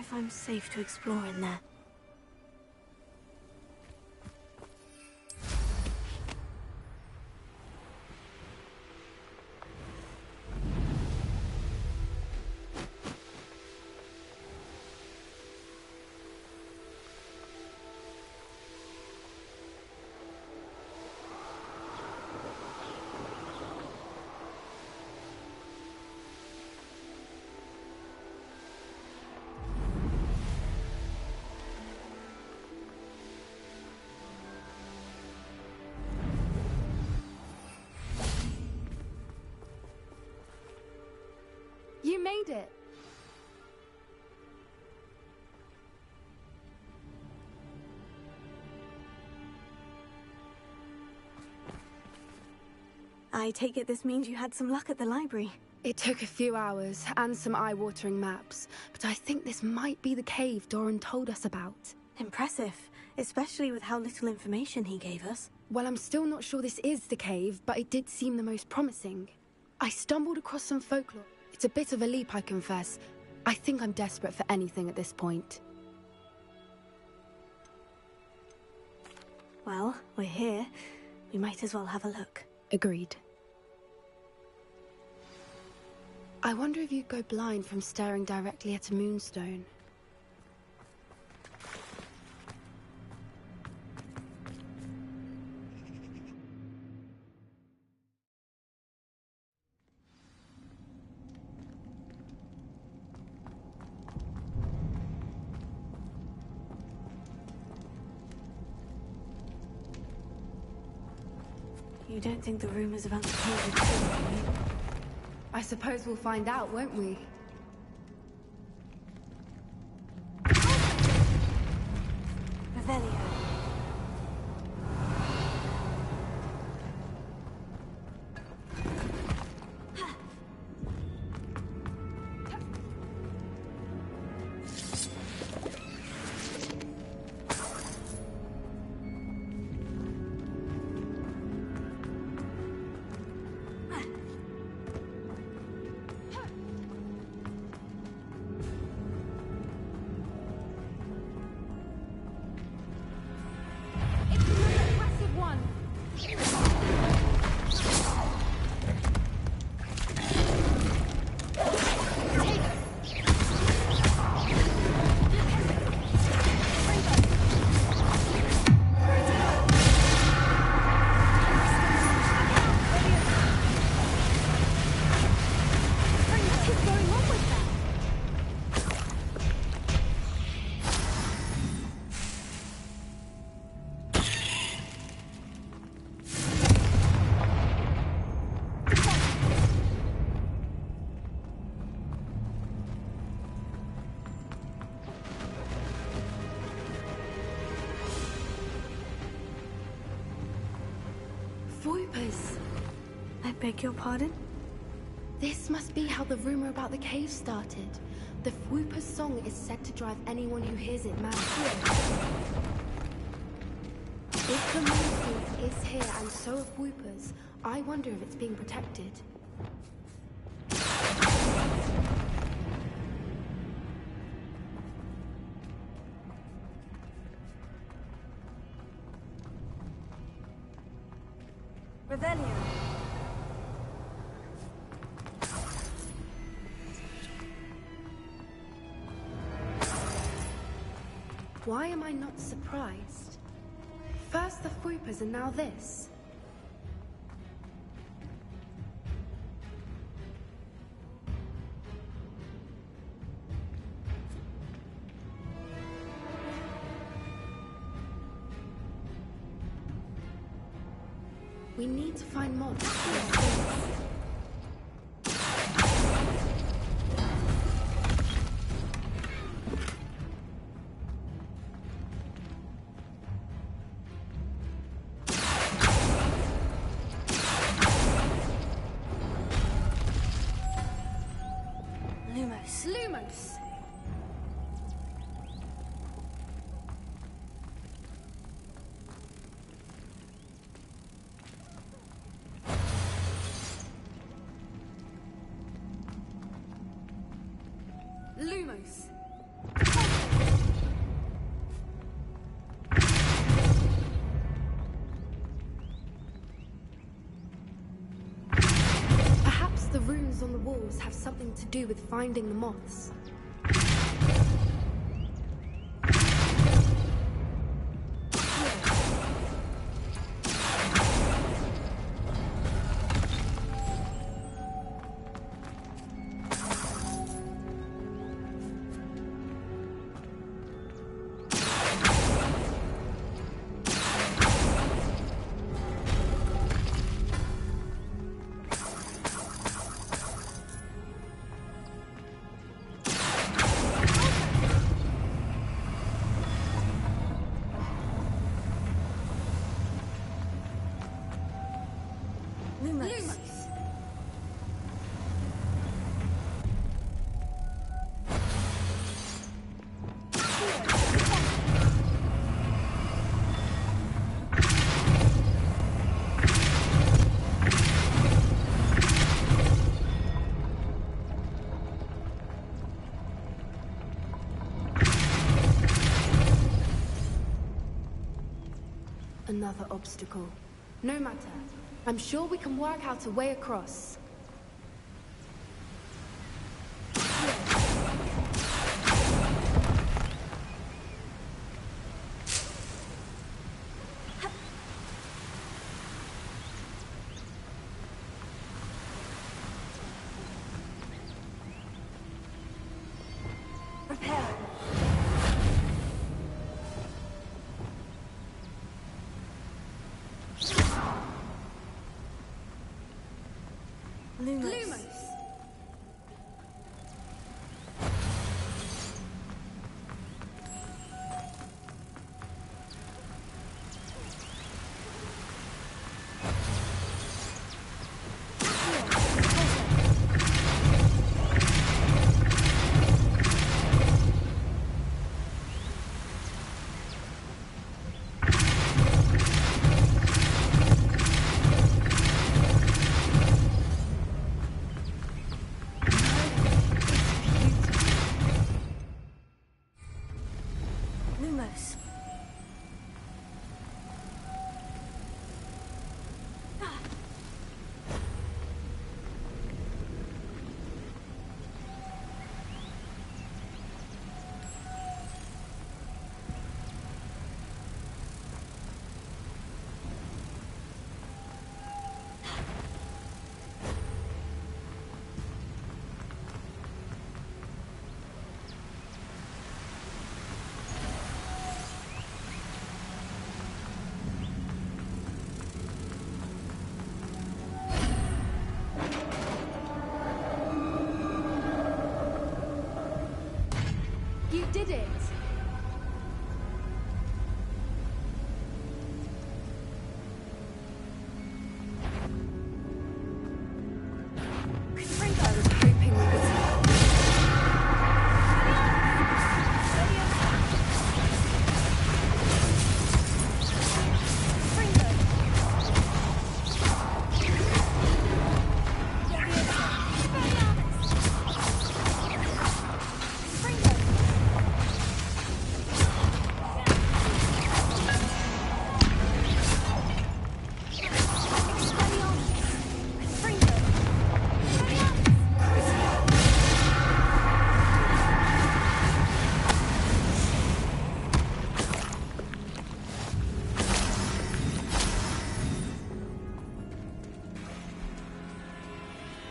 if I'm safe to explore in there. You made it! I take it this means you had some luck at the library. It took a few hours and some eye-watering maps, but I think this might be the cave Doran told us about. Impressive, especially with how little information he gave us. Well, I'm still not sure this is the cave, but it did seem the most promising. I stumbled across some folklore. It's a bit of a leap, I confess. I think I'm desperate for anything at this point. Well, we're here. We might as well have a look. Agreed. I wonder if you'd go blind from staring directly at a moonstone. You don't think the rumors about the cave are true, do you? I suppose we'll find out, won't we? Revelio. Voipers! I beg your pardon? This must be how the rumor about the cave started. The Fwooper's song is said to drive anyone who hears it mad. If the moonstone is here and so are Fwoopers, I wonder if it's being protected. Revelio. Why am I not surprised? First the Fwoopers and now this. We need to find more. Lumos. Lumos! Lumos! markers on the walls have something to do with finding the moths. Lumos. Another obstacle. No matter. I'm sure we can work out a way across. Prepare. Lumos. Lumos. You did it! I was hoping we would.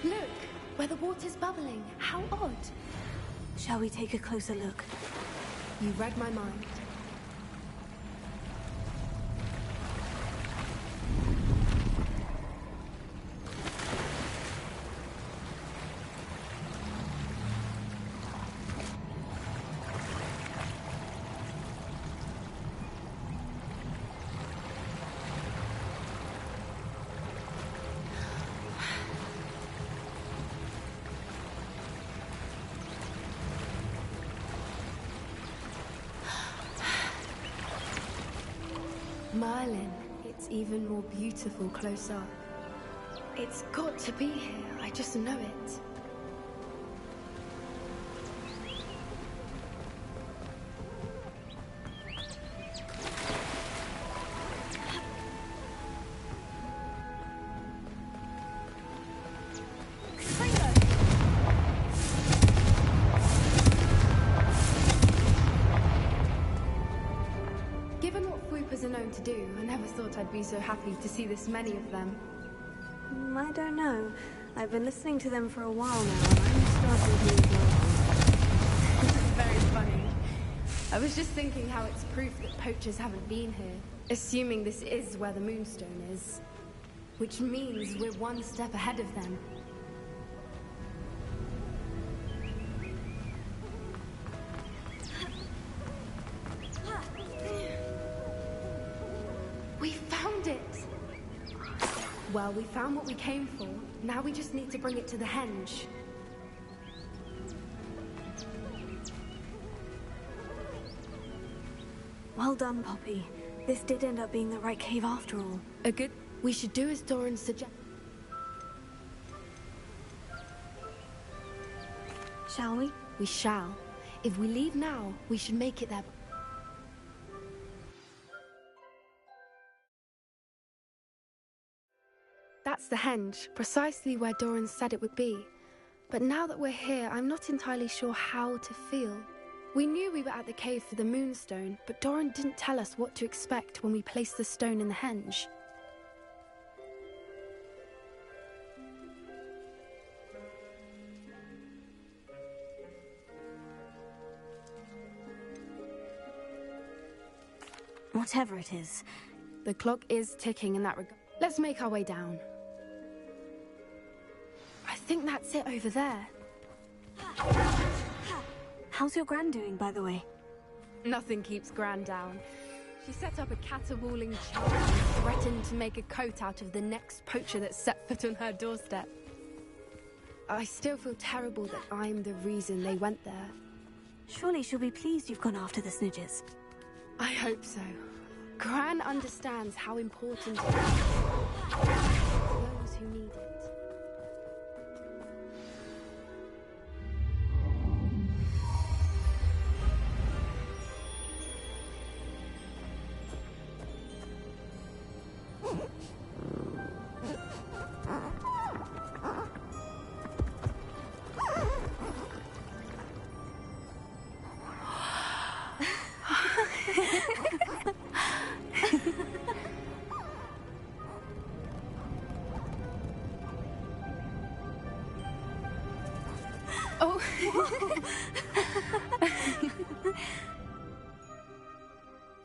Look, where the water's bubbling. How odd. Shall we take a closer look? You read my mind. Merlin, it's even more beautiful close up. It's got to be here, I just know it. Springo! I'd be so happy to see this many of them. I don't know. I've been listening to them for a while now, and I'm starting to lose my Very funny. I was just thinking how it's proof that poachers haven't been here, assuming this is where the Moonstone is. Which means we're one step ahead of them. We found it! Well, we found what we came for. Now we just need to bring it to the henge. Well done, Poppy. This did end up being the right cave after all. A good... We should do as Doran suggests. Shall we? We shall. If we leave now, we should make it there. That's the henge, precisely where Doran said it would be. But now that we're here, I'm not entirely sure how to feel. We knew we were at the cave for the Moonstone, but Doran didn't tell us what to expect when we placed the stone in the henge. Whatever it is. The clock is ticking in that regard. Let's make our way down. I think that's it over there. How's your Gran doing, by the way? Nothing keeps Gran down. She set up a caterwauling charm and threatened to make a coat out of the next poacher that set foot on her doorstep. I still feel terrible that I'm the reason they went there. Surely she'll be pleased you've gone after the Snidges. I hope so. Gran understands how important it is to those who need it. Oh.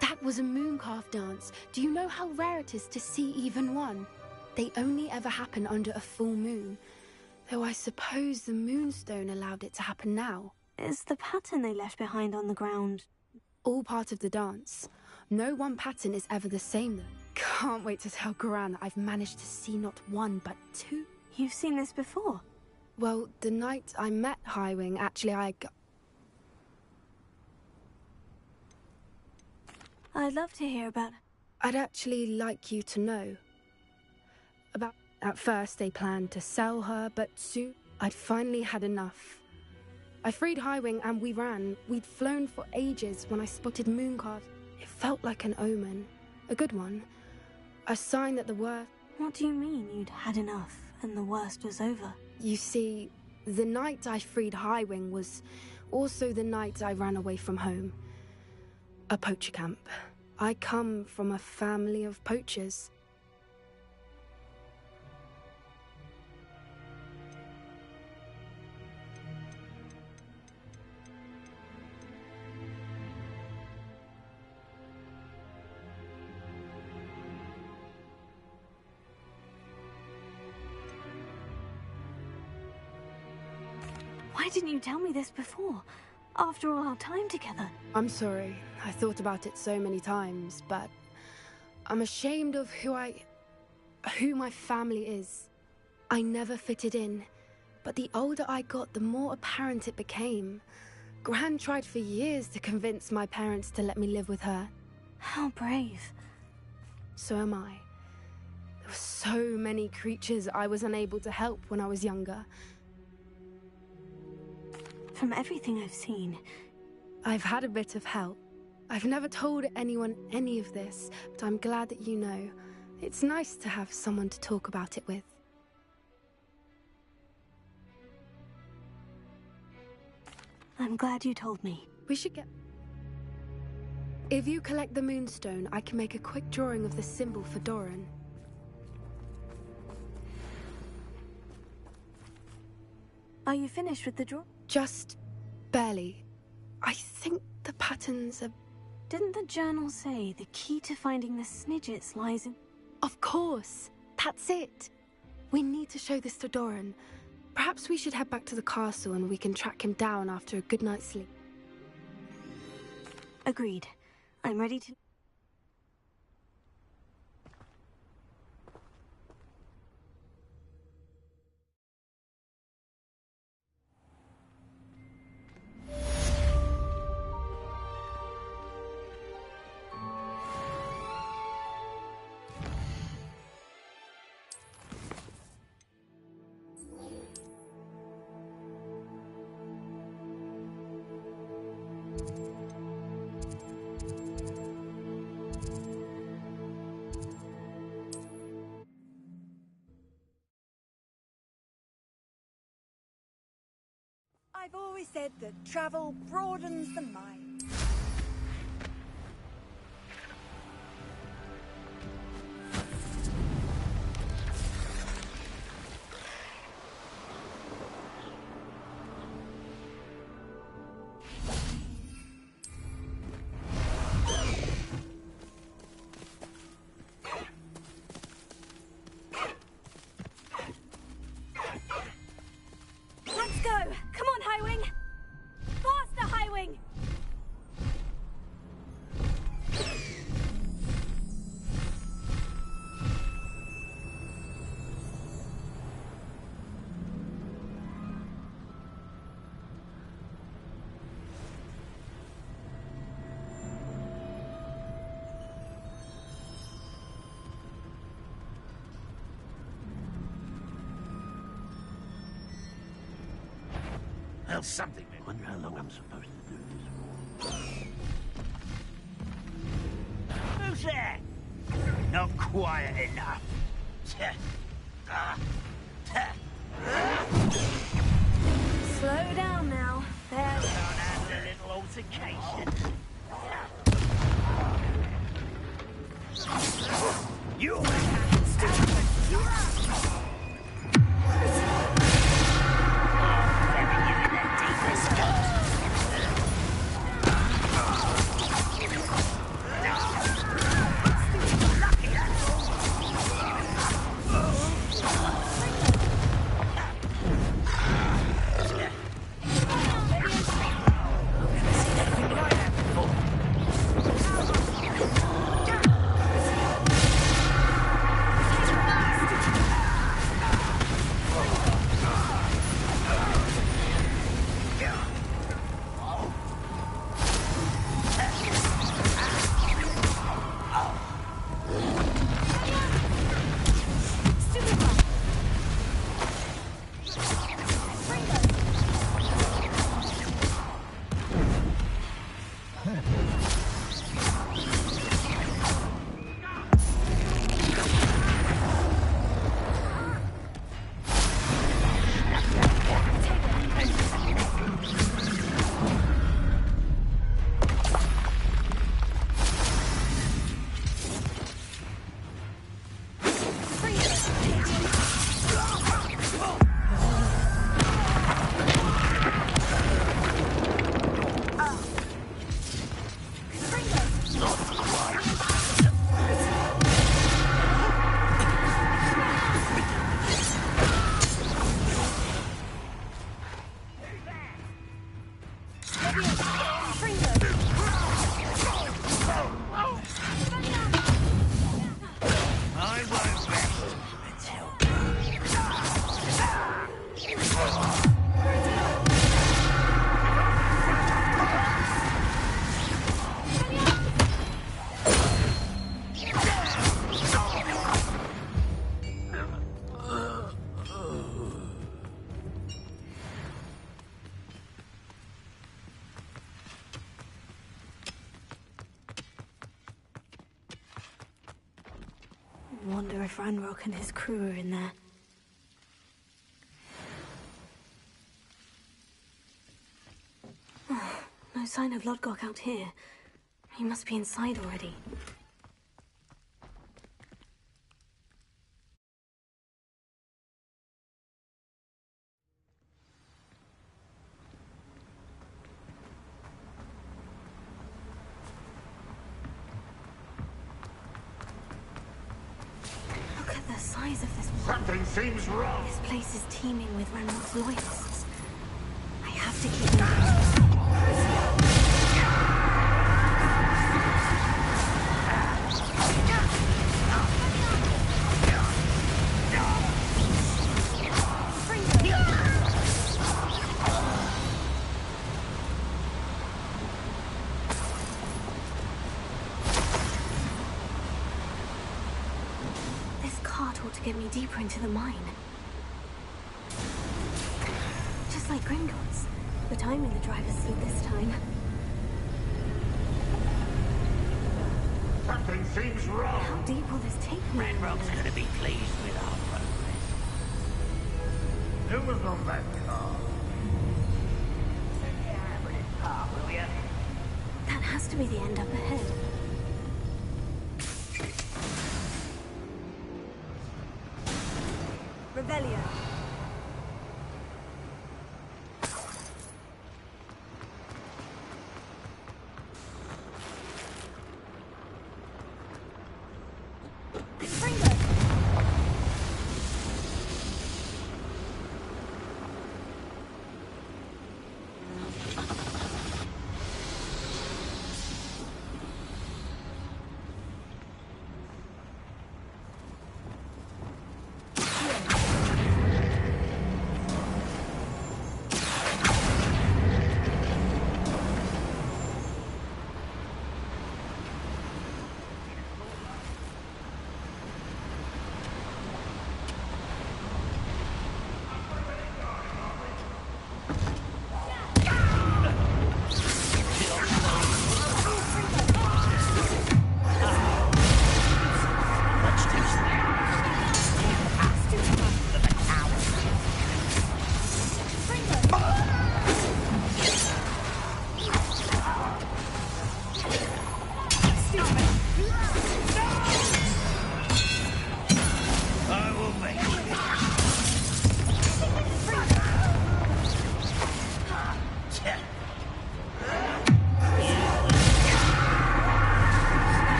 That was a mooncalf dance. Do you know how rare it is to see even one? They only ever happen under a full moon. Though I suppose the Moonstone allowed it to happen now. Is the pattern they left behind on the ground... All part of the dance. No one pattern is ever the same though. Can't wait to tell Gran that I've managed to see not one, but two. You've seen this before? Well, the night I met Highwing, actually I'd love to hear about... I'd actually like you to know. At first, they planned to sell her, but soon I'd finally had enough. I freed Highwing and we ran. We'd flown for ages when I spotted Mooncalf. It felt like an omen. A good one. A sign that the worst... What do you mean you'd had enough and the worst was over? You see, the night I freed Highwing was also the night I ran away from home. A poacher camp. I come from a family of poachers. Why didn't you tell me this before? After all our time together. I'm sorry. I thought about it so many times, but I'm ashamed of who my family is. I never fitted in, but the older I got, the more apparent it became. Gran tried for years to convince my parents to let me live with her. How brave. So am I. There were so many creatures I was unable to help when I was younger. From everything I've seen... I've had a bit of help. I've never told anyone any of this, but I'm glad that you know. It's nice to have someone to talk about it with. I'm glad you told me. We should get... If you collect the Moonstone, I can make a quick drawing of the symbol for Doran. Are you finished with the draw? Just barely. I think the patterns are... Didn't the journal say the key to finding the Snidgets lies in... Of course! That's it! We need to show this to Doran. Perhaps we should head back to the castle and we can track him down after a good night's sleep. Agreed. I'm ready to... I've always said that travel broadens the mind. Let's go! Come on, Highwing! Faster, Highwing! Well, something. I wonder how long I'm supposed to do this. Who's there? Not quiet enough. Slow down now. There. Can't handle a little altercation. You Wonder if Ranrock and his crew are in there. No sign of Lodgok out here. He must be inside already. Look at the size of this wall. Something seems wrong. This place is teeming with Ranrock's loyalists. I have to keep moving. This cart ought to get me deeper into the mine. Just like Gringotts. The time in the driver's seat this time. Something seems wrong. How deep will this take me? Ranrock's gonna be pleased with our progress. Who was on that car? But it's part, will ya? That has to be the end up ahead. Revelio.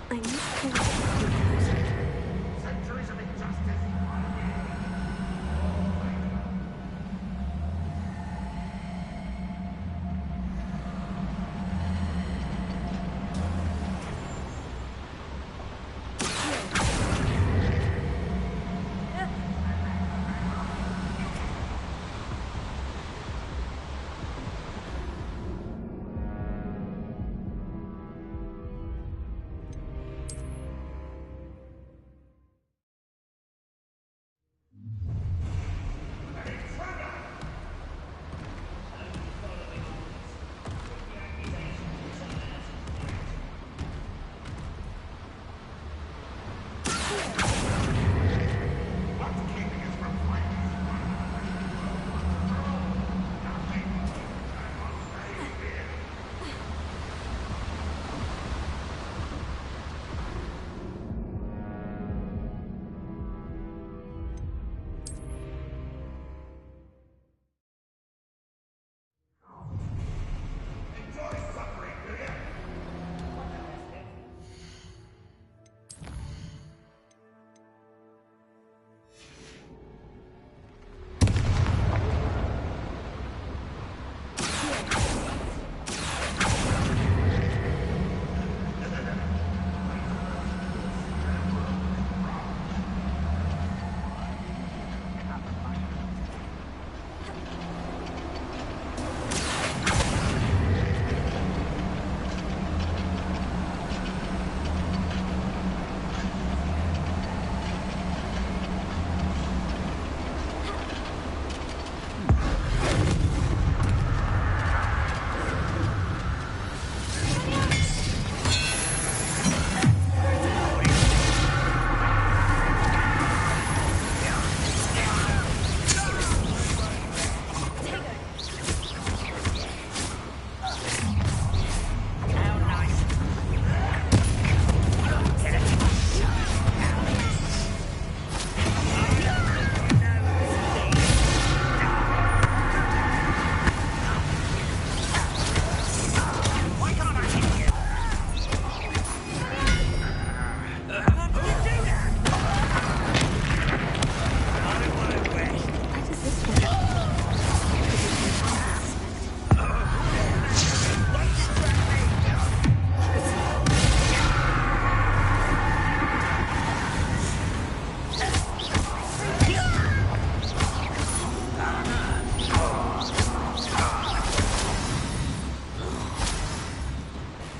I need to pull this closer. Centuries of injustice.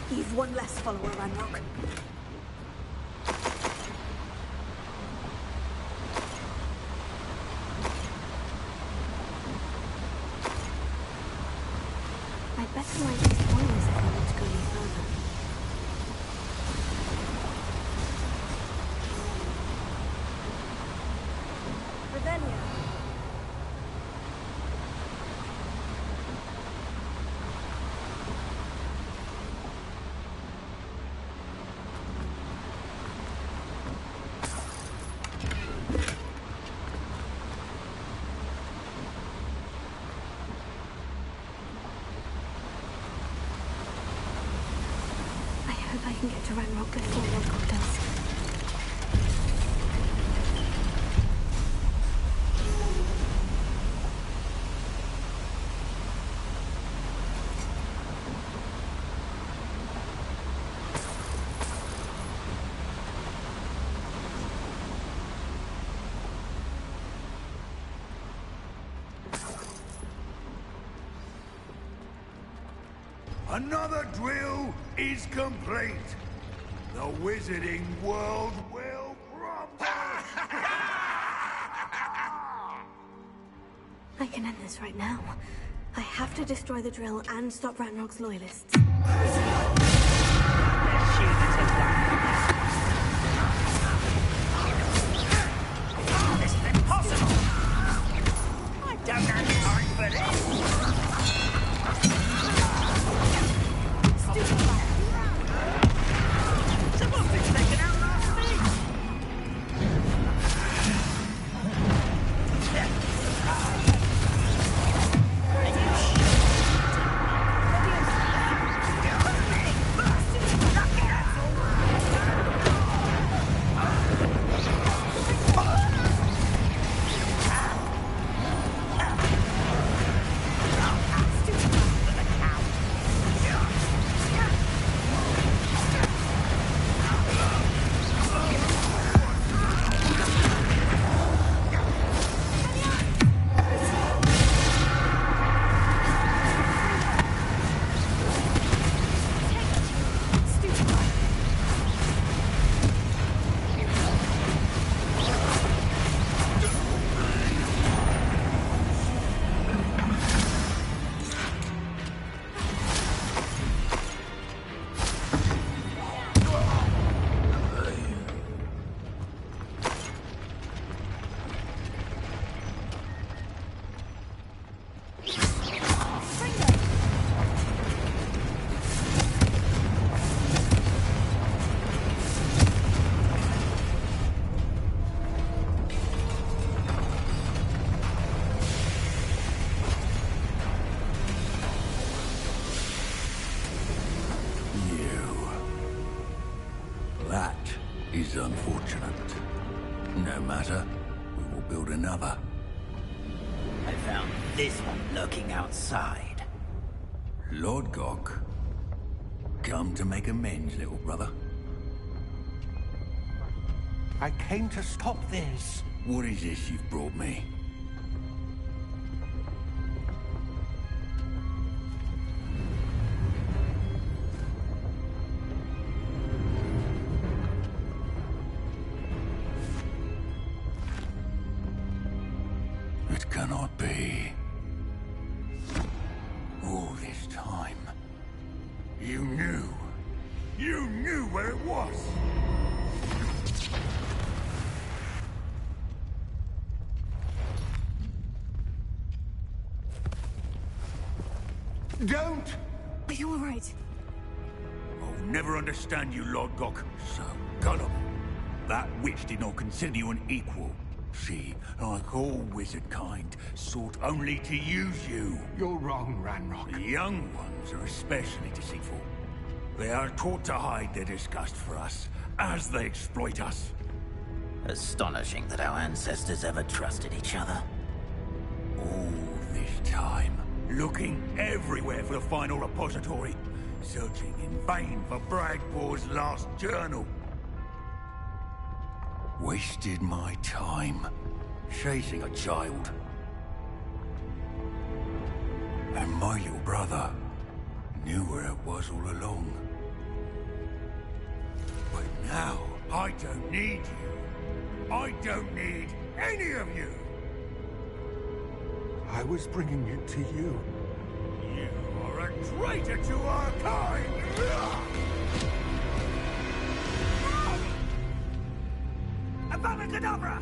You've one less follower, Ranrock. I'd better light these fires if I want to go any further. Revelio. I hope I can get to Ranrock before Lodgok does. Another drill is complete. The wizarding world will crumble. I can end this right now. I have to destroy the drill and stop Ranrock's loyalists. This is impossible. I don't have time for this. Someone's been taken out last week. That is unfortunate. No matter, we will build another. I found this one lurking outside. Lodgok, come to make amends, little brother. I came to stop this. What is this you've brought me? It cannot be. All this time. You knew. You knew where it was. Don't! Are you alright? I'll never understand you, Lodgok. So gullible. That witch did not consider you an equal. She, like all wizard kind, sought only to use you. You're wrong, Ranrock. The young ones are especially deceitful. They are taught to hide their disgust for us, as they exploit us. Astonishing that our ancestors ever trusted each other. All this time, looking everywhere for the final repository, searching in vain for Bragbor's last journal. Wasted my time chasing a child. And my little brother knew where it was all along. don't need you. I don't need any of you. I was bringing it to you. You are a traitor to our kind! Avada Kedavra!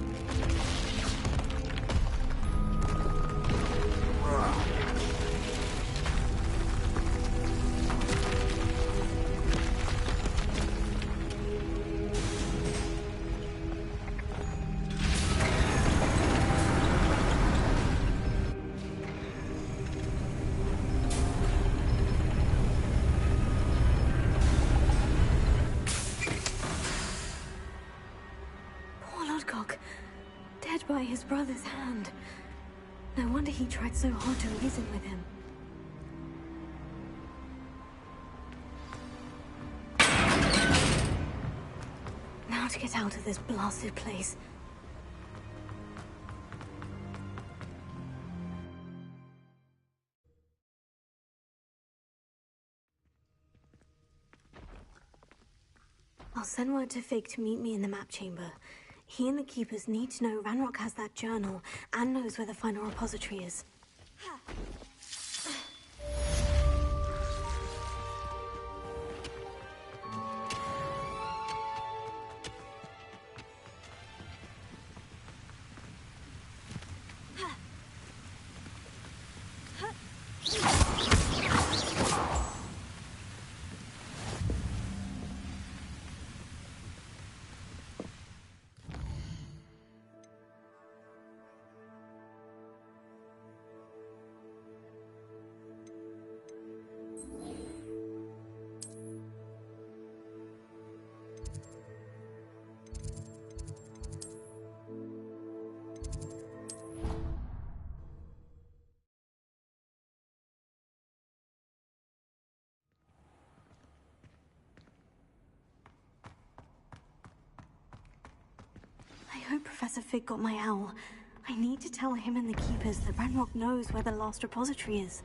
Poor Lodgok, dead by his brother's hand. No wonder he tried so hard to reason with him. Now to get out of this blasted place. I'll send word to Fig to meet me in the map chamber. He and the Keepers need to know Ranrock has that journal and knows where the final repository is. I hope Professor Fig got my owl. I need to tell him and the Keepers that Ranrock knows where the last repository is.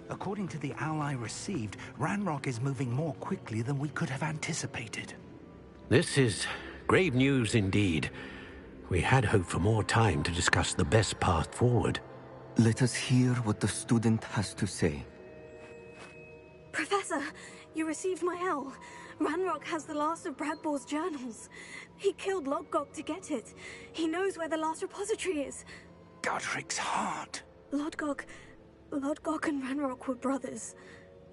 According to the owl I received, Ranrock is moving more quickly than we could have anticipated. This is grave news indeed. We had hoped for more time to discuss the best path forward. Let us hear what the student has to say. Professor, you received my owl. Ranrock has the last of Bradbor's journals. He killed Lodgok to get it. He knows where the last repository is. Godric's heart. Lodgok and Ranrock were brothers.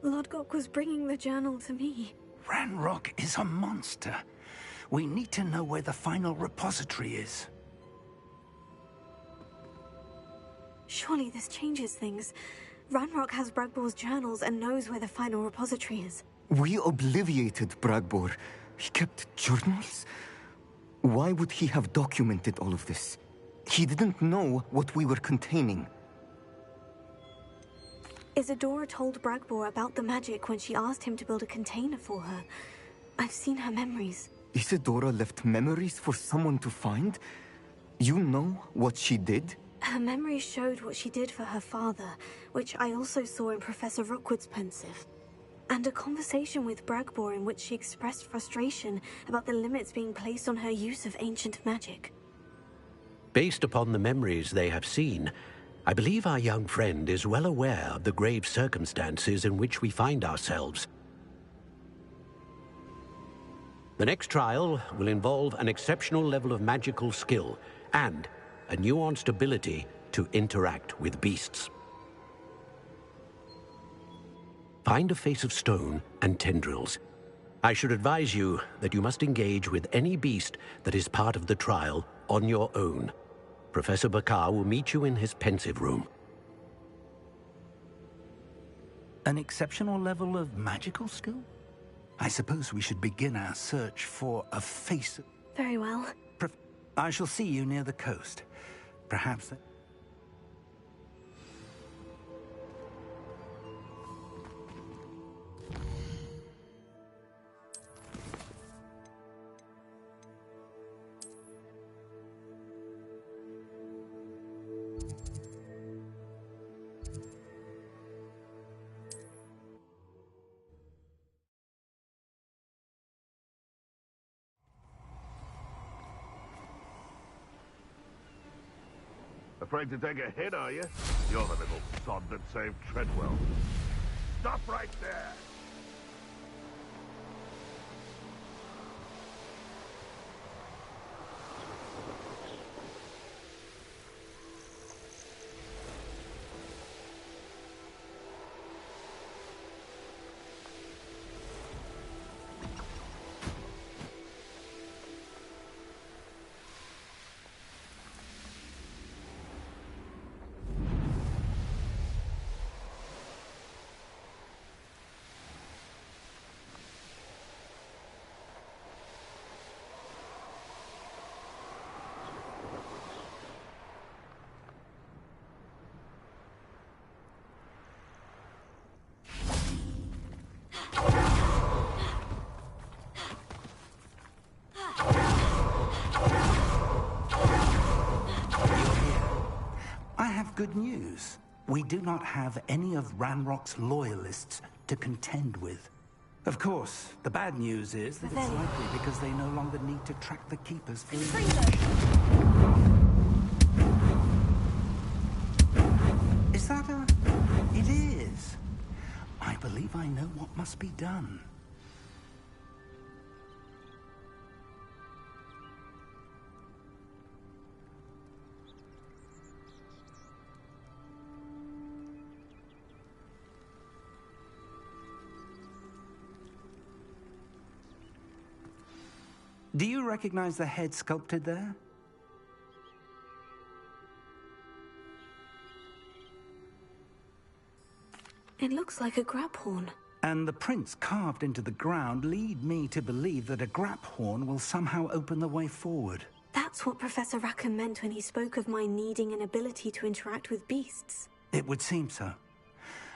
Lodgok was bringing the journal to me. Ranrock is a monster. We need to know where the final repository is. Surely this changes things. Ranrock has Bradbor's journals and knows where the final repository is. We obliviated Bradbor. He kept journals? Why would he have documented all of this? He didn't know what we were containing. Isadora told Bradbor about the magic when she asked him to build a container for her. I've seen her memories. Isadora left memories for someone to find? You know what she did? Her memories showed what she did for her father, which I also saw in Professor Rookwood's Pensive. And a conversation with Bradbor in which she expressed frustration about the limits being placed on her use of ancient magic. Based upon the memories they have seen, I believe our young friend is well aware of the grave circumstances in which we find ourselves. The next trial will involve an exceptional level of magical skill and a nuanced ability to interact with beasts. Find a face of stone and tendrils. I should advise you that you must engage with any beast that is part of the trial on your own. Professor Bakar will meet you in his Pensive room. An exceptional level of magical skill? I suppose we should begin our search for a face... Very well. I shall see you near the coast. Perhaps... Afraid to take a hit, are you? You're the little sod that saved Treadwell. Stop right there! Good news. We do not have any of Ranrock's loyalists to contend with. Of course, the bad news is that it's likely because they no longer need to track the Keepers through. Is that a... It is. I believe I know what must be done. Do you recognize the head sculpted there? It looks like a graphorn. And the prints carved into the ground lead me to believe that a graphorn will somehow open the way forward. That's what Professor Rackham meant when he spoke of my needing an ability to interact with beasts. It would seem so.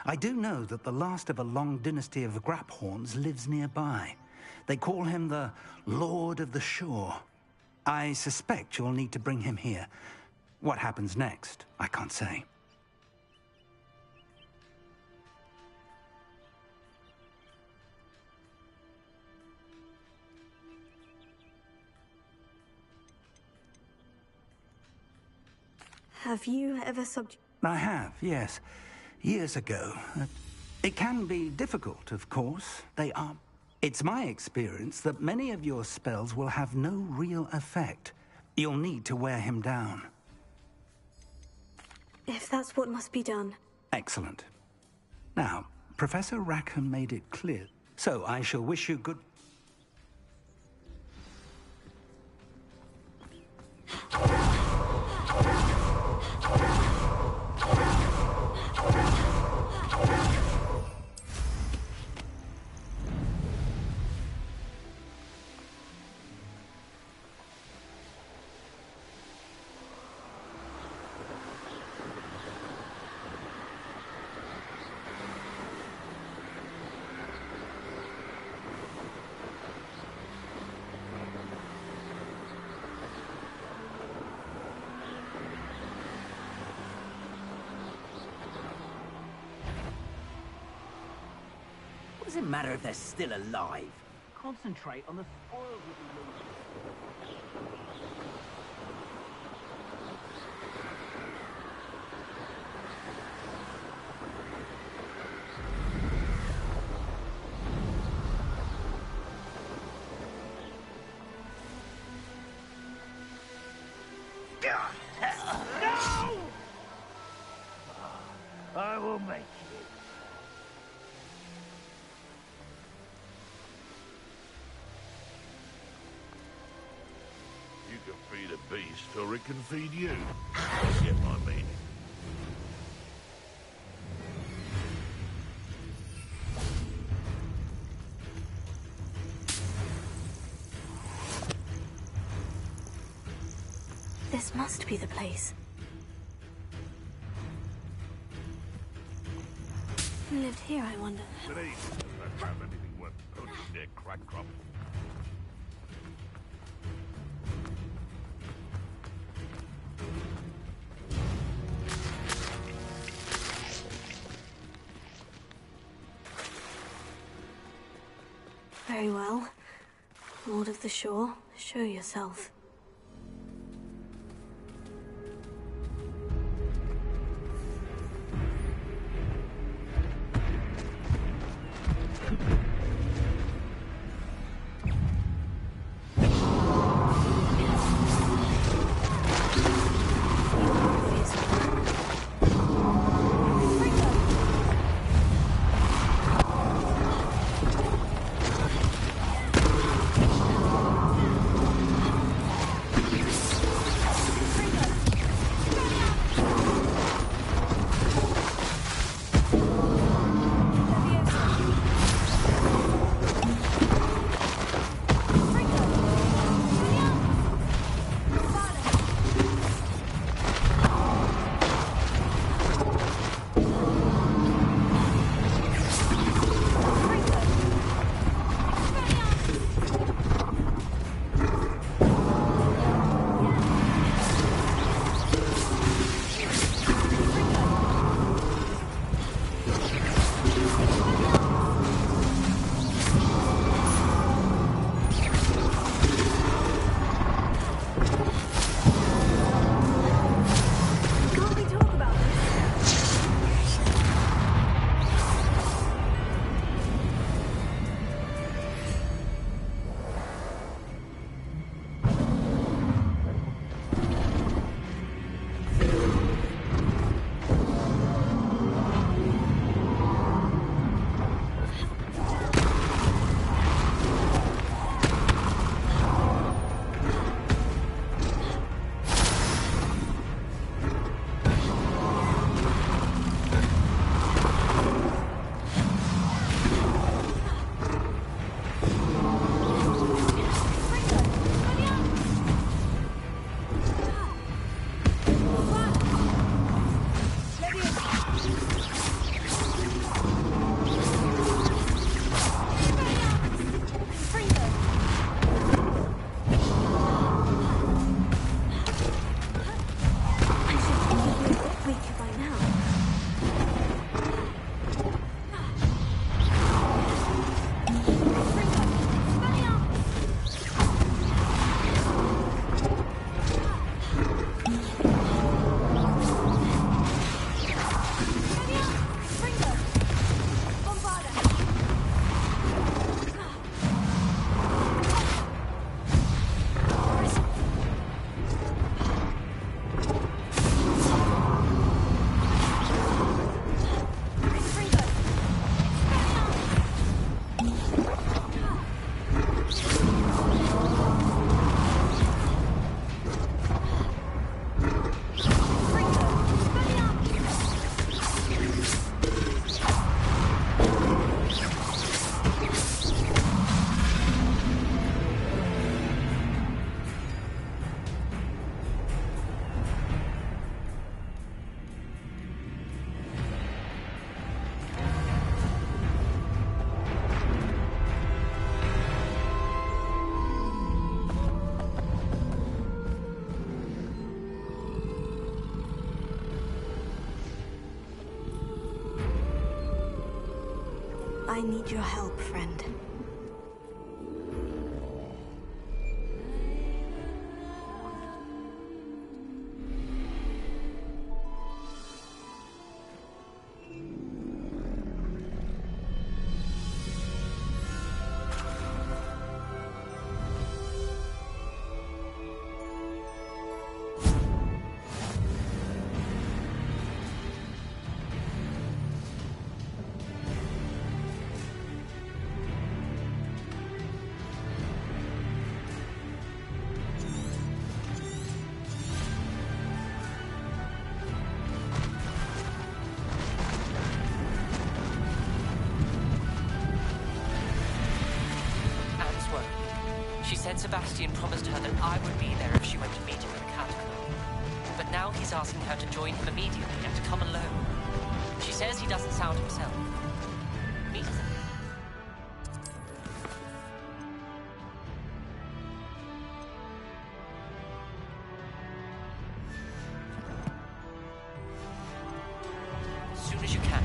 I do know that the last of a long dynasty of graphorns lives nearby. They call him the Lord of the Shore. I suspect you'll need to bring him here. What happens next, I can't say. Have you ever I have, yes. Years ago. It can be difficult, of course. It's my experience that many of your spells will have no real effect. You'll need to wear him down. If that's what must be done. Excellent. Now, Professor Rackham made it clear, so I shall wish you good... What does it matter if they're still alive? Concentrate on the spoils of the illusion. No! I will make it. You can feed a beast, or it can feed you. You get my meaning. This must be the place. Who lived here, I wonder? Today, I found anything worth putting near Crack Crop. Very well. Lord of the Shore, show yourself. I need your help, friend. She said Sebastian promised her that I would be there if she went to meet him in the catacomb. But now he's asking her to join him immediately and to come alone. She says he doesn't sound himself. Meet us. As soon as you can.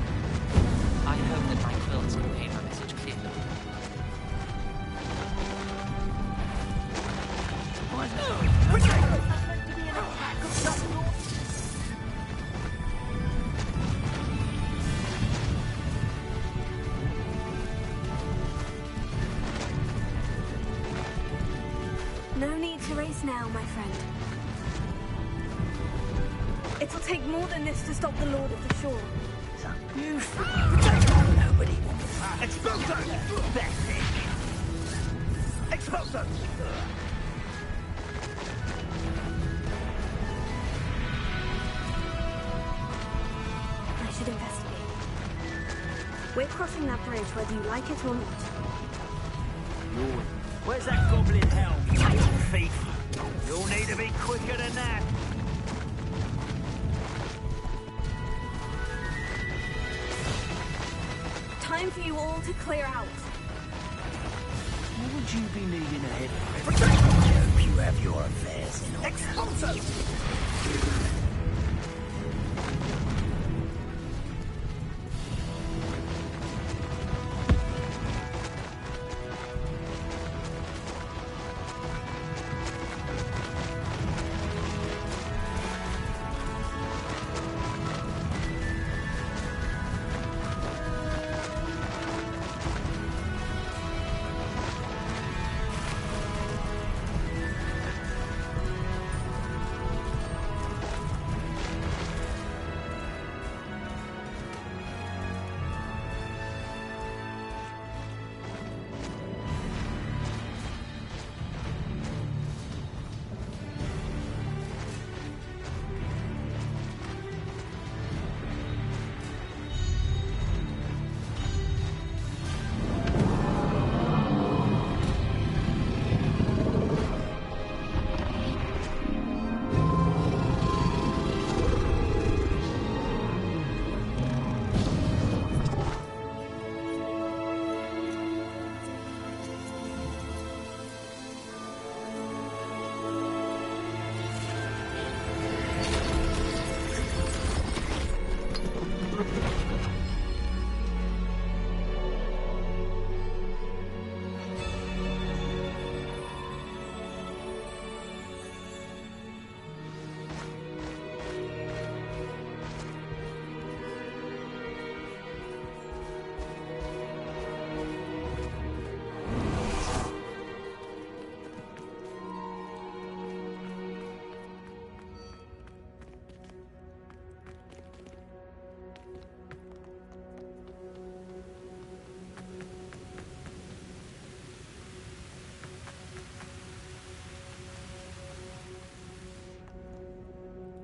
I hope that my quills convey my message clearly. No need to race now, my friend. It'll take more than this to stop the Lord of the Shore. You nobody wants Expulso! That's it! Expulso! I should investigate. We're crossing that bridge whether you like it or not. Where's that goblin helm, you little thief? You'll need to be quicker than that. Time for you all to clear out. What would you be needing a head? I hope you have your affairs in order. Expulso!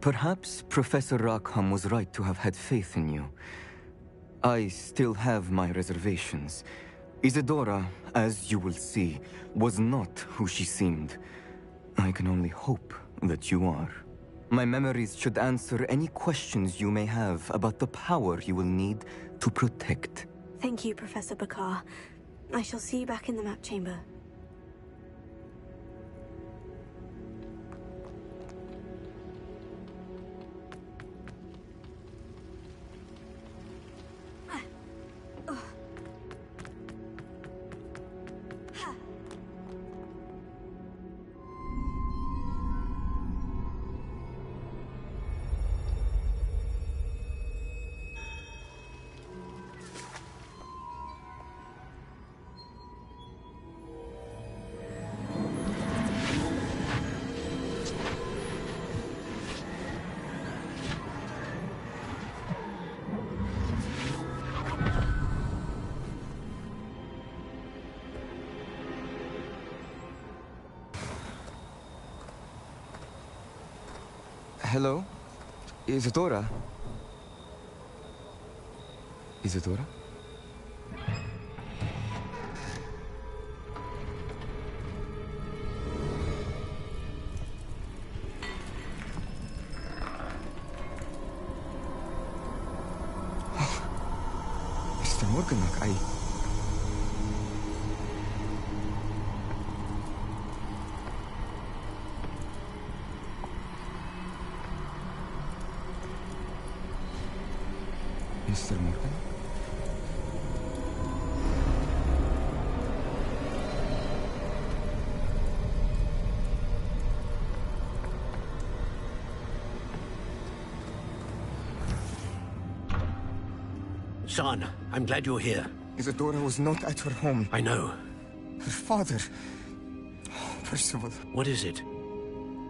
Perhaps Professor Rackham was right to have had faith in you. I still have my reservations. Isidora, as you will see, was not who she seemed. I can only hope that you are. My memories should answer any questions you may have about the power you will need to protect. Thank you, Professor Bakar. I shall see you back in the map chamber. Hello? Isadora? Isadora? Mr. Morganach, Mr. Morgan? Son, I'm glad you're here. Isadora was not at her home. I know. Her father... Oh, Percival. What is it?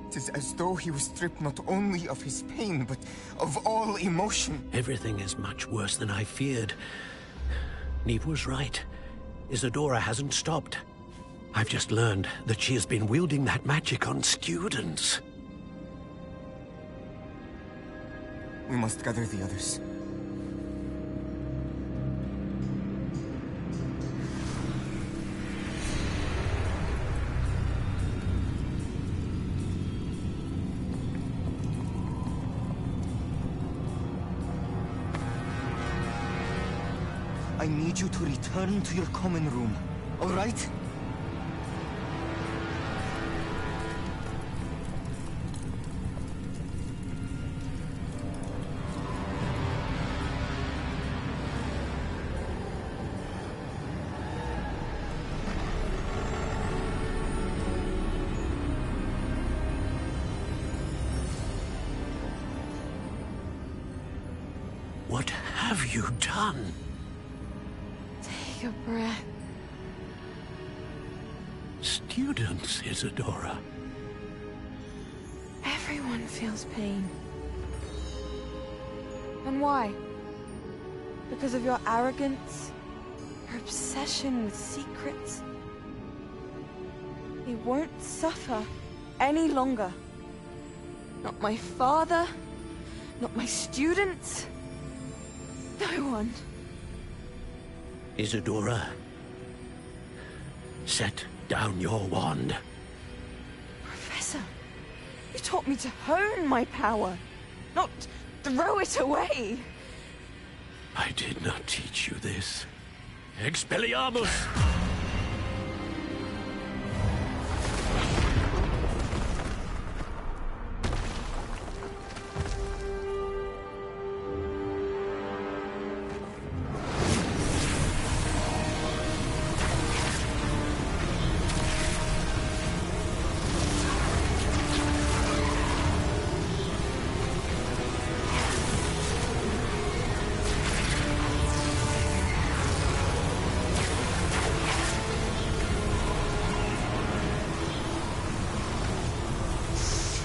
It is as though he was stripped not only of his pain, but of all emotion. Everything is much worse than I feared. Neve was right. Isadora hasn't stopped. I've just learned that she has been wielding that magic on students. We must gather the others. I need you to return to your common room, all right? What have you done? Take a breath. Students, Isadora. Everyone feels pain. And why? Because of your arrogance? Your obsession with secrets? He won't suffer any longer. Not my father, not my students, no one. Isadora, set down your wand. Professor, you taught me to hone my power, not throw it away. I did not teach you this. Expelliarmus!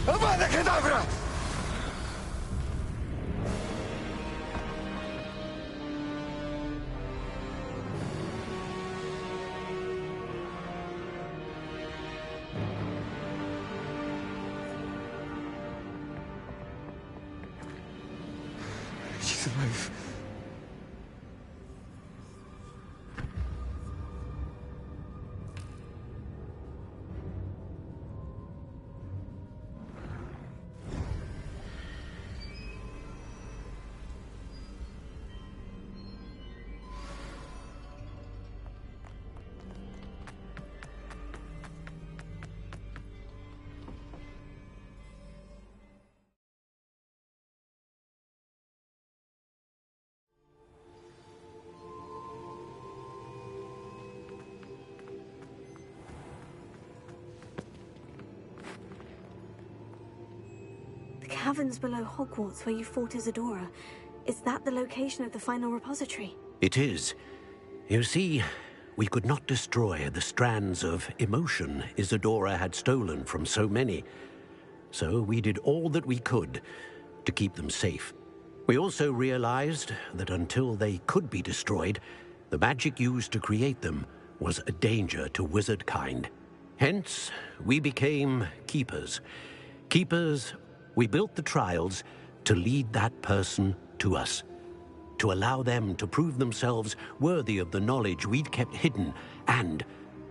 Avada Kedavra! She's alive. The caverns below Hogwarts where you fought Isadora. Is that the location of the final repository? It is. You see, we could not destroy the strands of emotion Isadora had stolen from so many. So we did all that we could to keep them safe. We also realized that until they could be destroyed, the magic used to create them was a danger to wizard kind. Hence, we became keepers. Keepers We built the trials to lead that person to us, to allow them to prove themselves worthy of the knowledge we'd kept hidden and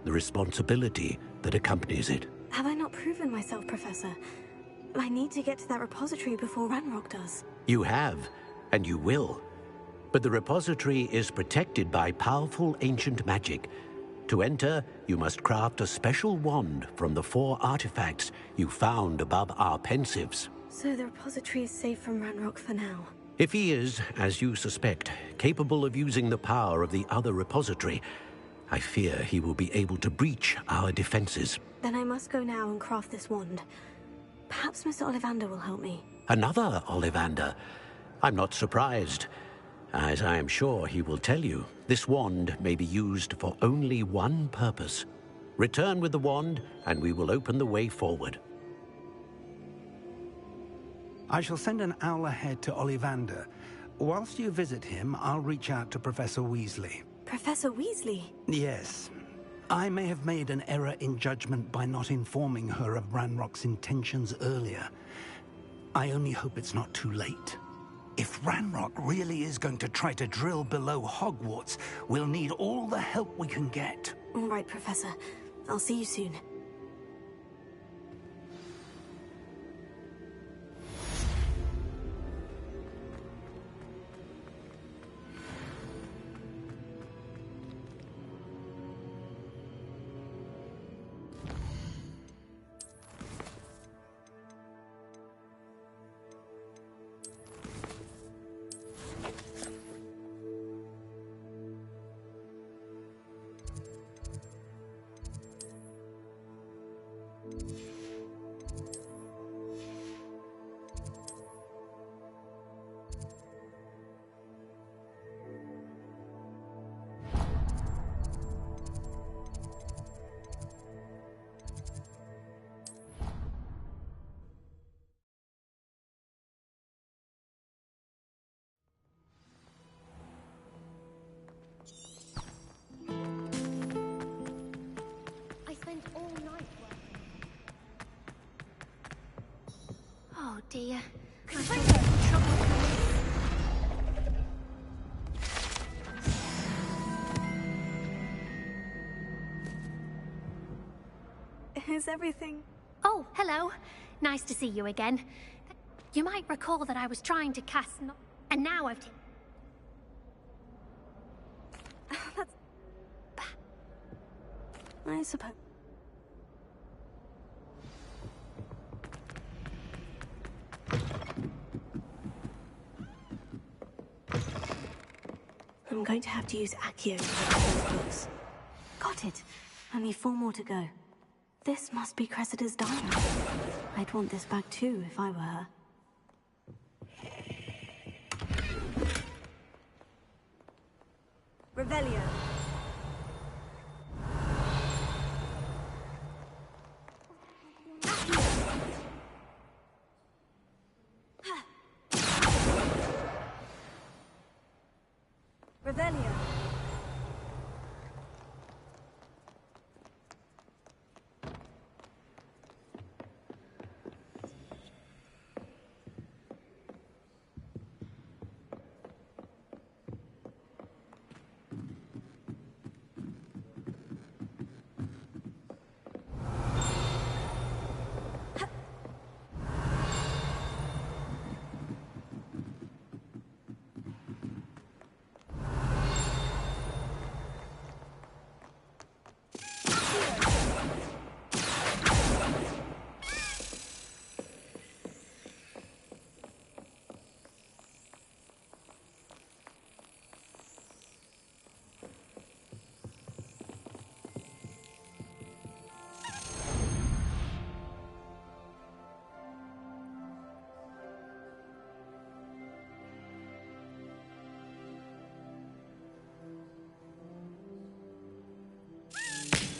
the responsibility that accompanies it. Have I not proven myself, Professor? I need to get to that repository before Ranrock does. You have, and you will. But the repository is protected by powerful ancient magic. To enter, you must craft a special wand from the 4 artifacts you found above our Pensieves. So the repository is safe from Ranrock for now. If he is, as you suspect, capable of using the power of the other repository, I fear he will be able to breach our defenses. Then I must go now and craft this wand. Perhaps Mr. Ollivander will help me. Another Ollivander? I'm not surprised. As I am sure he will tell you, this wand may be used for only one purpose. Return with the wand, and we will open the way forward. I shall send an owl ahead to Ollivander. Whilst you visit him, I'll reach out to Professor Weasley. Professor Weasley? Yes. I may have made an error in judgment by not informing her of Ranrock's intentions earlier. I only hope it's not too late. If Ranrock really is going to try to drill below Hogwarts, we'll need all the help we can get. All right, Professor. I'll see you soon. Oh dear. Is everything... Oh, hello. Nice to see you again. You might recall that I was trying to cast... And now I've... That's... I suppose... I'm going to have to use Accio to get those books. Got it. Only 4 more to go. This must be Cressida's diary. I'd want this back too if I were her. Revelio. Revelio.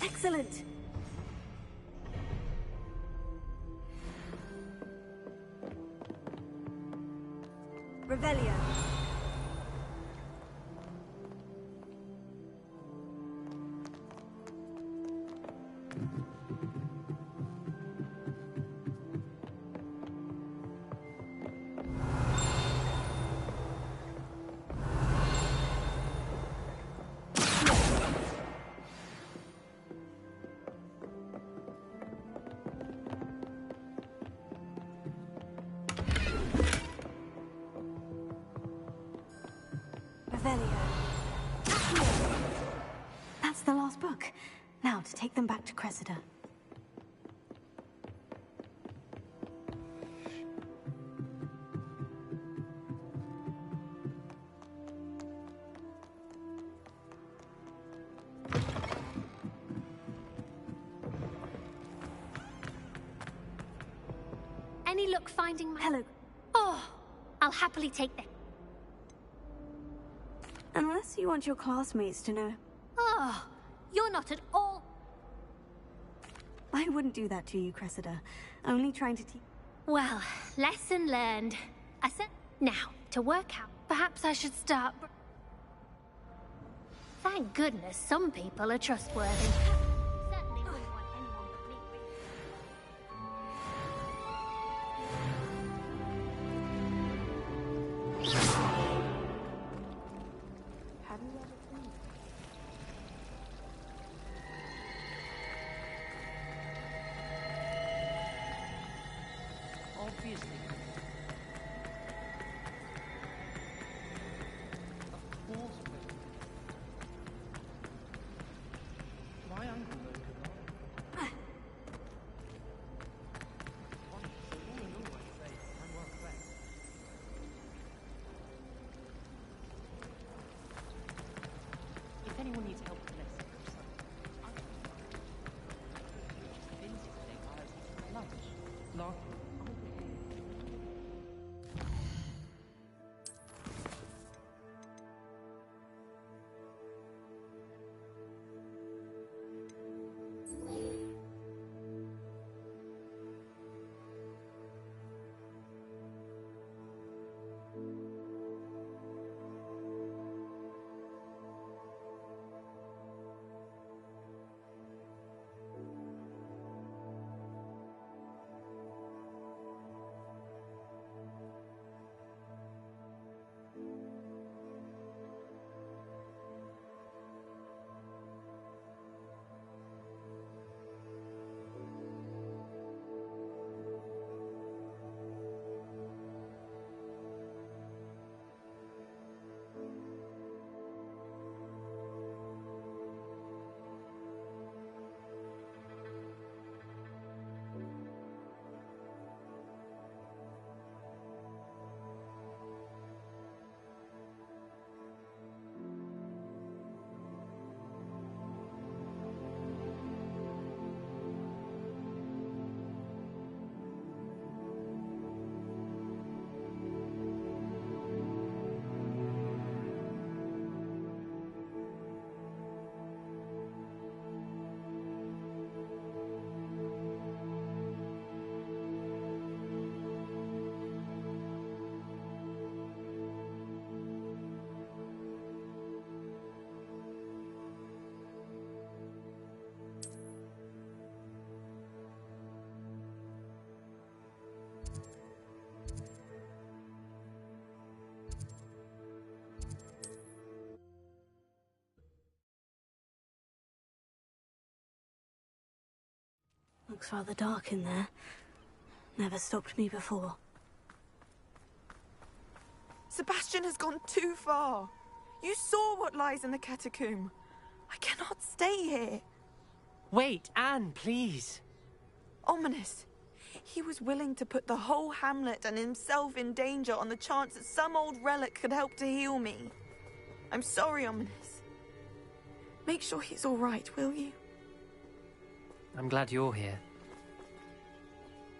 Excellent! Revelio. last book. Now to take them back to Cressida. Any luck finding my... Hello. Oh, I'll happily take them. Unless you want your classmates to know. Oh, you're not at all... I wouldn't do that to you, Cressida. Only trying to teach... Well, lesson learned. I said... Now, to work out, perhaps I should start... Thank goodness some people are trustworthy. Certainly wouldn't want anyone but me. Have you ever seen? Obviously. Of course, my uncle knows the law. If anyone needs help with this, Vince today hires us for lunch. Larkin. Looks rather dark in there. Never stopped me before. Sebastian has gone too far. You saw what lies in the catacomb. I cannot stay here. Wait, Anne, please. Ominous. He was willing to put the whole hamlet and himself in danger on the chance that some old relic could help to heal me. I'm sorry, Ominous. Make sure he's all right, will you? I'm glad you're here.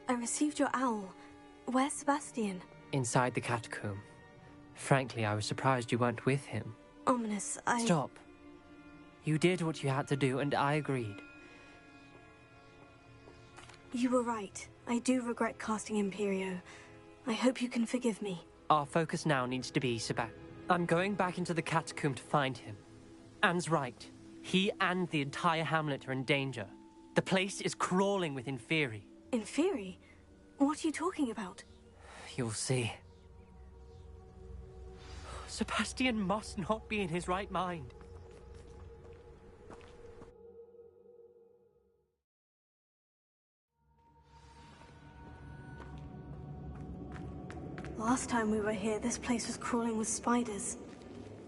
I received your owl. Where's Sebastian? Inside the catacomb. Frankly, I was surprised you weren't with him. Ominous, Stop. You did what you had to do, and I agreed. You were right. I do regret casting Imperio. I hope you can forgive me. Our focus now needs to be Sebastian. I'm going back into the catacomb to find him. Anne's right. He and the entire hamlet are in danger. The place is crawling with Inferi. Inferi? What are you talking about? You'll see. Sebastian must not be in his right mind. Last time we were here, this place was crawling with spiders.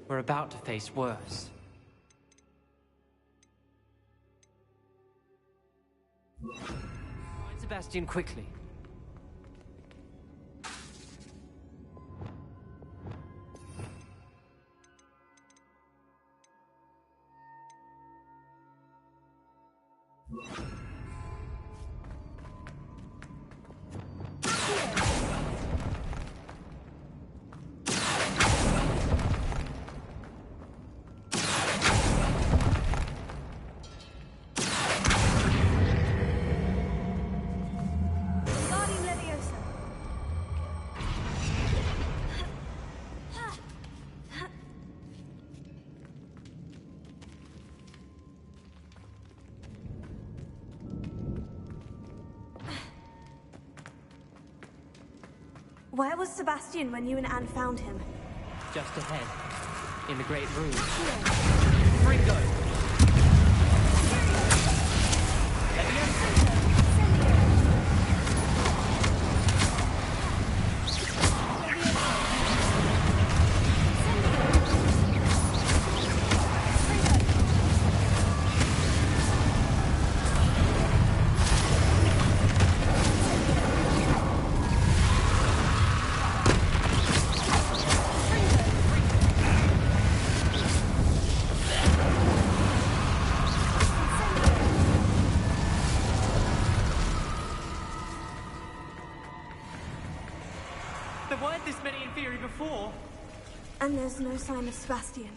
We're about to face worse. Find Sebastian quickly. Guardian Leviosa. Where was Sebastian when you and Anne found him? Just ahead. In the Great Room. Fringo! There weren't this many in theory before. And there's no sign of Sebastian.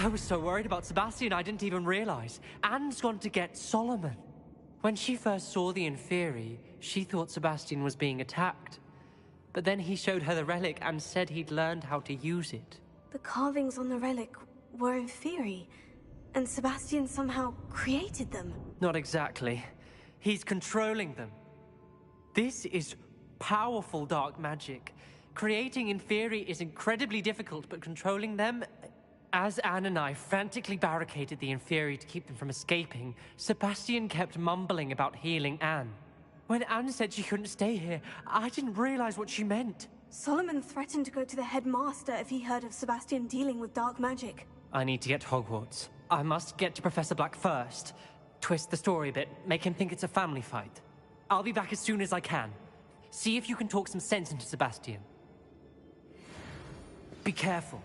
I was so worried about Sebastian I didn't even realize. Anne's gone to get Solomon. When she first saw the Inferi, she thought Sebastian was being attacked. But then he showed her the relic and said he'd learned how to use it. The carvings on the relic were Inferi, and Sebastian somehow created them. Not exactly. He's controlling them. This is powerful dark magic. Creating Inferi is incredibly difficult, but controlling them... As Anne and I frantically barricaded the Inferi to keep them from escaping, Sebastian kept mumbling about healing Anne. When Anne said she couldn't stay here, I didn't realize what she meant. Solomon threatened to go to the headmaster if he heard of Sebastian dealing with dark magic. I need to get to Hogwarts. I must get to Professor Black first. Twist the story a bit, make him think it's a family fight. I'll be back as soon as I can. See if you can talk some sense into Sebastian. Be careful.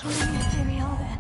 How many Inferi are there?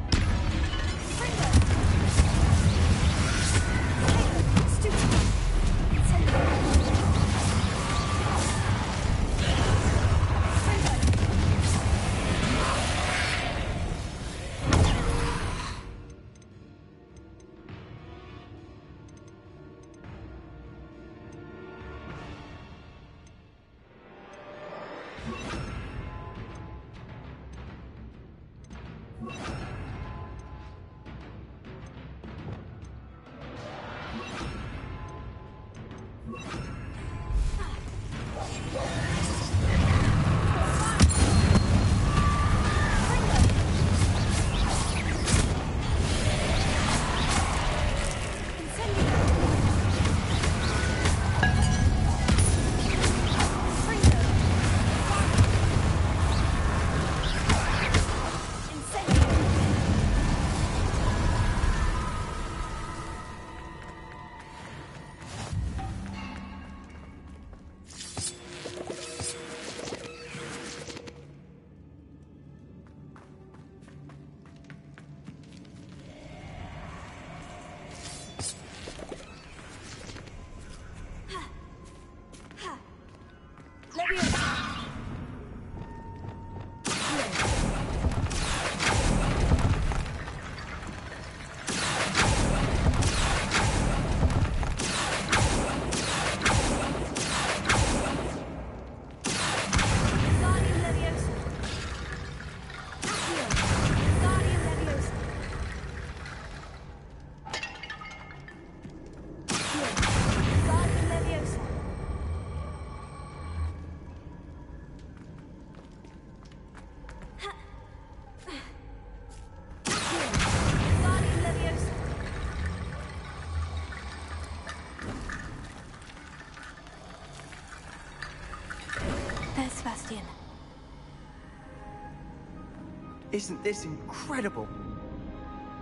Isn't this incredible?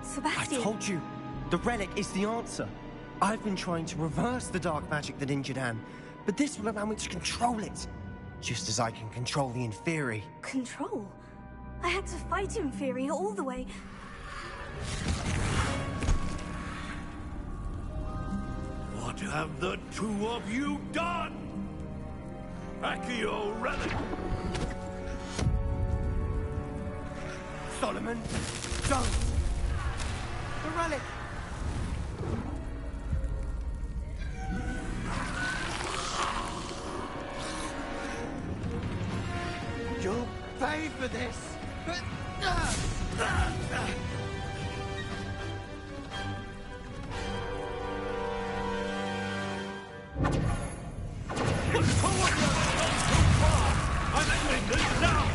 Sebastian! I told you, the relic is the answer. I've been trying to reverse the dark magic that injured Anne, but this will allow me to control it. Just as I can control the Inferi. Control? I had to fight Inferi all the way. What have the two of you done? Accio relic! Solomon, don't! The relic! You'll pay for this! I'm ending this now!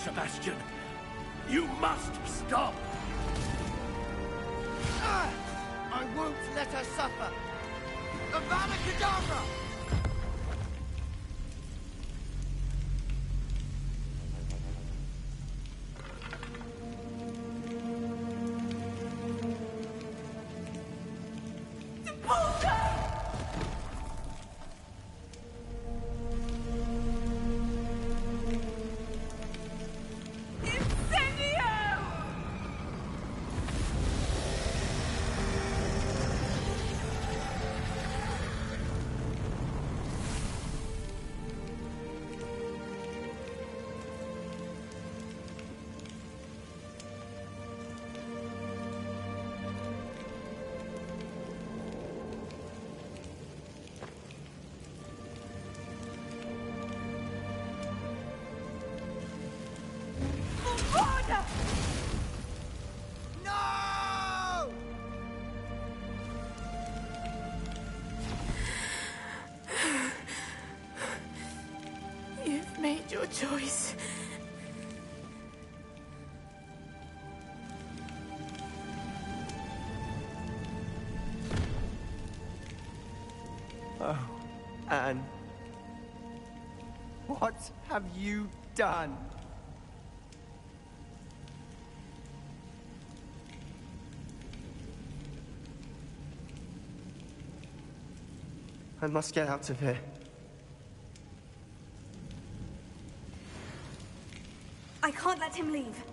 Sebastian! You must stop! I won't let her suffer! Avada Kedavra! Your choice. Oh, Anne. What have you done? I must get out of here. I can't let him leave.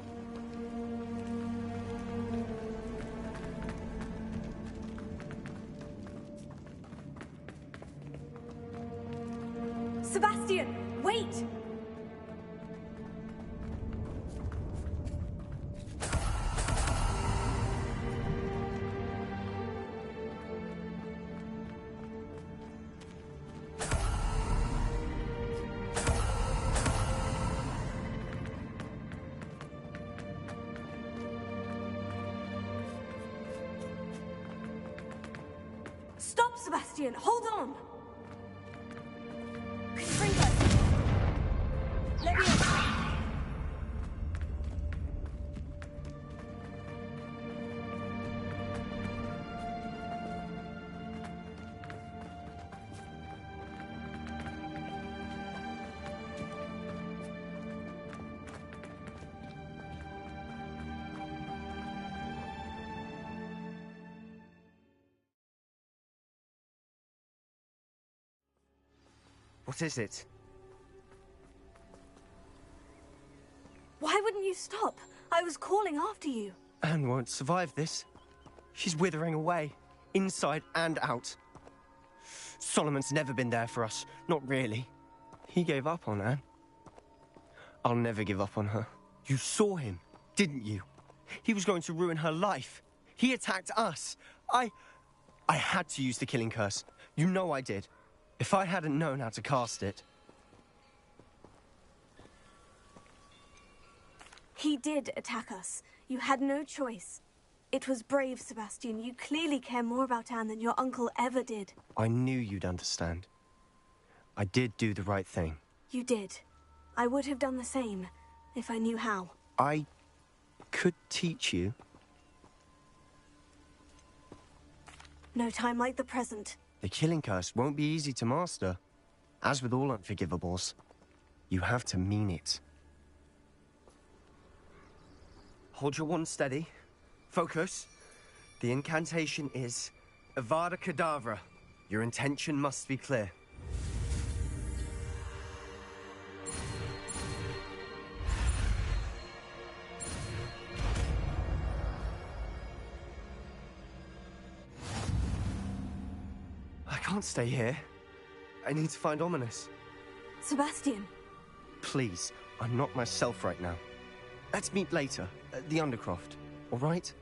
Sebastian, wait! Stop, Sebastian! Hold on! Sprinklers! Let me in! What is it? Why wouldn't you stop? I was calling after you. Anne won't survive this. She's withering away, inside and out. Solomon's never been there for us, not really. He gave up on Anne. I'll never give up on her. You saw him, didn't you? He was going to ruin her life. He attacked us. I had to use the killing curse. You know I did. If I hadn't known how to cast it... He did attack us. You had no choice. It was brave, Sebastian. You clearly care more about Anne than your uncle ever did. I knew you'd understand. I did do the right thing. You did. I would have done the same, if I knew how. I could teach you. No time like the present. The killing curse won't be easy to master. As with all unforgivables, you have to mean it. Hold your wand steady. Focus. The incantation is Avada Kedavra. Your intention must be clear. I can't stay here. I need to find Ominis. Sebastian. Please, I'm not myself right now. Let's meet later, at the Undercroft, all right?